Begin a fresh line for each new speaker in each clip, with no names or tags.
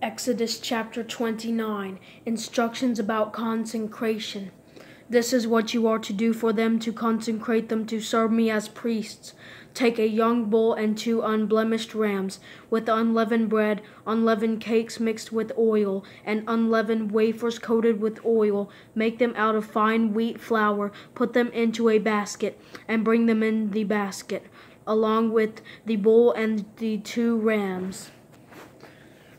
Exodus chapter 29, instructions about consecration. This is what you are to do for them to consecrate them to serve me as priests. Take a young bull and 2 unblemished rams, with unleavened bread, unleavened cakes mixed with oil, and unleavened wafers coated with oil. Make them out of fine wheat flour, put them into a basket, and bring them in the basket, along with the bull and the 2 rams.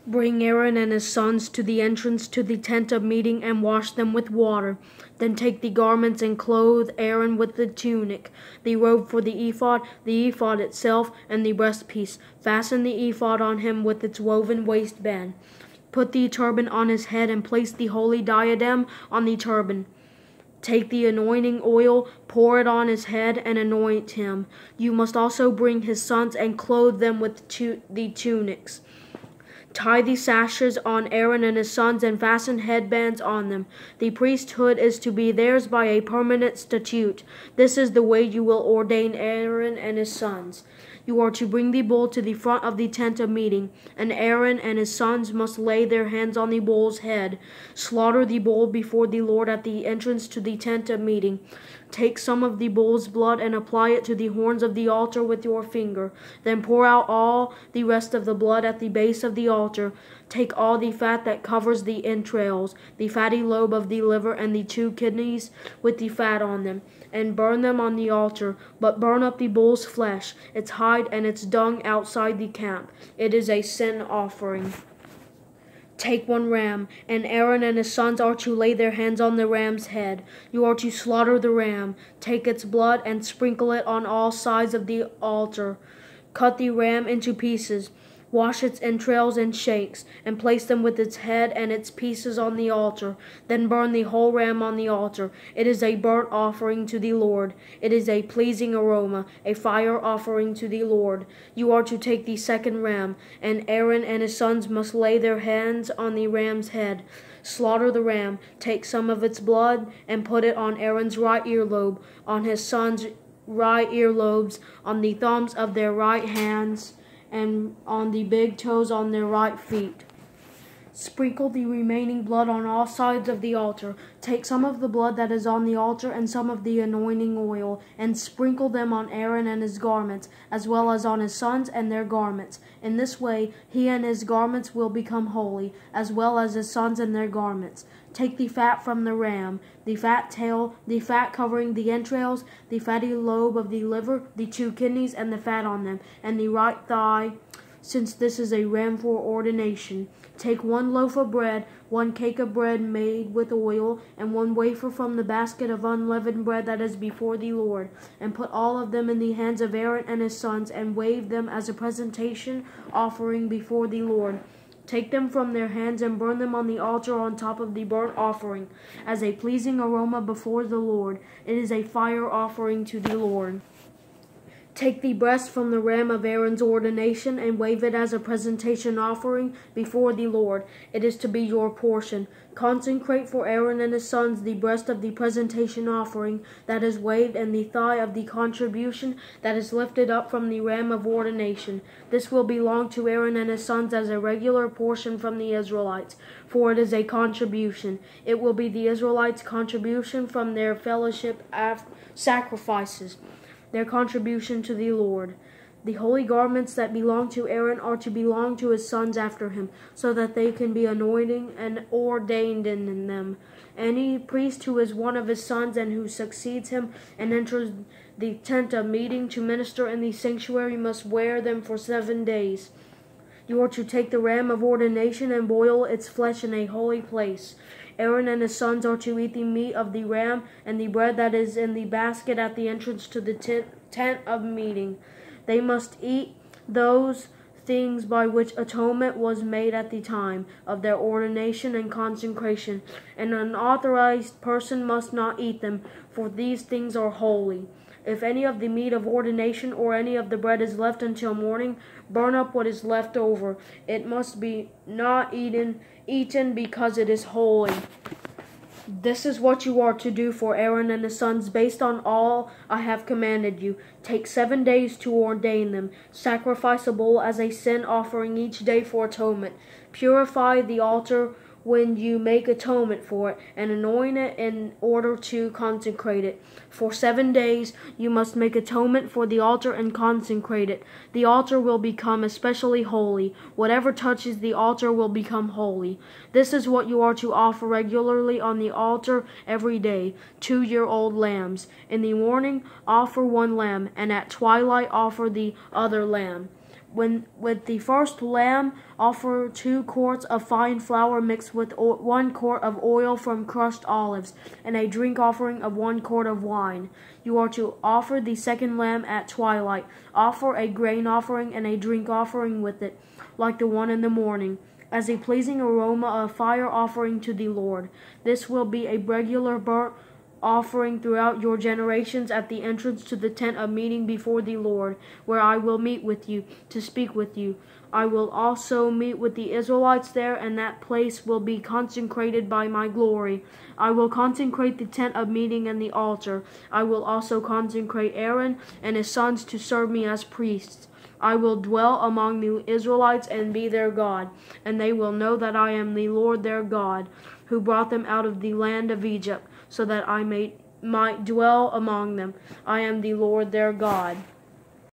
Bring Aaron and his sons to the entrance to the tent of meeting and wash them with water. Then take the garments and clothe Aaron with the tunic, the robe for the ephod itself, and the breastpiece. Fasten the ephod on him with its woven waistband. Put the turban on his head and place the holy diadem on the turban. Take the anointing oil, pour it on his head, and anoint him. You must also bring his sons and clothe them with the tunics. Tie the sashes on Aaron and his sons and fasten headbands on them. The priesthood is to be theirs by a permanent statute. This is the way you will ordain Aaron and his sons. You are to bring the bull to the front of the tent of meeting, and Aaron and his sons must lay their hands on the bull's head. Slaughter the bull before the Lord at the entrance to the tent of meeting. Take some of the bull's blood and apply it to the horns of the altar with your finger. Then pour out all the rest of the blood at the base of the altar. Take all the fat that covers the entrails, the fatty lobe of the liver, and the 2 kidneys with the fat on them, and burn them on the altar. But burn up the bull's flesh, its hide, and its dung outside the camp. It is a sin offering. Take 1 ram, and Aaron and his sons are to lay their hands on the ram's head. You are to slaughter the ram. Take its blood and sprinkle it on all sides of the altar. Cut the ram into pieces. Wash its entrails and shanks, and place them with its head and its pieces on the altar. Then burn the whole ram on the altar. It is a burnt offering to the Lord. It is a pleasing aroma, a fire offering to the Lord. You are to take the 2nd ram, and Aaron and his sons must lay their hands on the ram's head. Slaughter the ram. Take some of its blood and put it on Aaron's right earlobe, on his sons' right earlobes, on the thumbs of their right hands, and on the big toes on their right feet. Sprinkle the remaining blood on all sides of the altar. Take some of the blood that is on the altar and some of the anointing oil, and sprinkle them on Aaron and his garments, as well as on his sons and their garments. In this way, he and his garments will become holy, as well as his sons and their garments. Take the fat from the ram, the fat tail, the fat covering the entrails, the fatty lobe of the liver, the 2 kidneys and the fat on them, and the right thigh, since this is a ram for ordination. Take 1 loaf of bread, 1 cake of bread made with oil, and 1 wafer from the basket of unleavened bread that is before the Lord, and put all of them in the hands of Aaron and his sons, and wave them as a presentation offering before the Lord. Take them from their hands and burn them on the altar on top of the burnt offering, as a pleasing aroma before the Lord. It is a fire offering to the Lord. Take the breast from the ram of Aaron's ordination and wave it as a presentation offering before the Lord. It is to be your portion. Consecrate for Aaron and his sons the breast of the presentation offering that is waved, and the thigh of the contribution that is lifted up from the ram of ordination. This will belong to Aaron and his sons as a regular portion from the Israelites, for it is a contribution. It will be the Israelites' contribution from their fellowship sacrifices, their contribution to the Lord. The holy garments that belong to Aaron are to belong to his sons after him, so that they can be anointed and ordained in them. Any priest who is one of his sons and who succeeds him and enters the tent of meeting to minister in the sanctuary must wear them for 7 days. You are to take the ram of ordination and boil its flesh in a holy place. Aaron and his sons are to eat the meat of the ram and the bread that is in the basket at the entrance to the tent of meeting. They must eat those things by which atonement was made at the time of their ordination and consecration. An unauthorized person must not eat them, for these things are holy. If any of the meat of ordination or any of the bread is left until morning, burn up what is left over. It must be not eaten because it is holy. This is what you are to do for Aaron and his sons based on all I have commanded you. Take 7 days to ordain them. Sacrifice a bull as a sin offering each day for atonement. Purify the altar when you make atonement for it, and anoint it in order to consecrate it. For 7 days you must make atonement for the altar and consecrate it. The altar will become especially holy. Whatever touches the altar will become holy. This is what you are to offer regularly on the altar every day: 2-year-old lambs. In the morning offer 1 lamb, and at twilight offer the other lamb. With the first lamb, offer 2 quarts of fine flour mixed with 1 quart of oil from crushed olives, and a drink offering of 1 quart of wine. You are to offer the second lamb at twilight. Offer a grain offering and a drink offering with it, like the one in the morning, as a pleasing aroma of fire offering to the Lord. This will be a regular burnt offering throughout your generations at the entrance to the tent of meeting before the Lord, where I will meet with you to speak with you. I will also meet with the Israelites there, and that place will be consecrated by my glory. I will consecrate the tent of meeting and the altar. I will also consecrate Aaron and his sons to serve me as priests. I will dwell among the Israelites and be their God, and they will know that I am the Lord their God, who brought them out of the land of Egypt, so that I might dwell among them. I am the Lord their God.